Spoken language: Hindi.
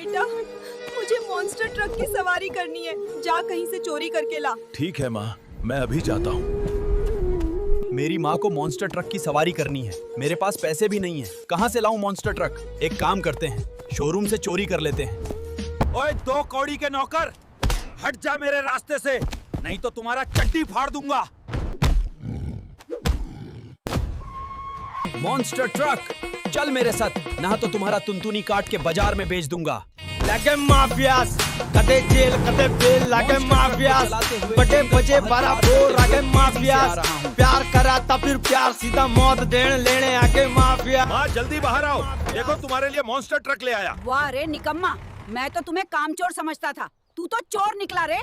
बेटा, मुझे मॉन्स्टर ट्रक की सवारी करनी है। जा कहीं से चोरी करके ला। ठीक है माँ, मैं अभी जाता हूँ। मेरी माँ को मॉन्स्टर ट्रक की सवारी करनी है। मेरे पास पैसे भी नहीं है। कहाँ से लाऊं मॉन्स्टर ट्रक? एक काम करते हैं, शोरूम से चोरी कर लेते हैं। ओए दो कौड़ी के नौकर, हट जा मेरे रास्ते से, नहीं तो तुम्हारा चड्डी फाड़ दूंगा। मॉन्स्टर ट्रक, चल मेरे साथ, ना तो तुम्हारा तुनतुनी काट के बाजार में बेच दूंगा। लागे माफियास, कदे जेल कदे बेल, लागे माफियास, बड़े बजे बारा बोर, लागे माफियास, प्यार करा था फिर प्यार सीधा मौत देने लेने आके माफिया। माँ जल्दी बाहर आओ, देखो तुम्हारे लिए मॉन्स्टर ट्रक ले आया। वाह रे निकम्मा, मैं तो तुम्हें कामचोर समझता था, तू तो चोर निकला रे।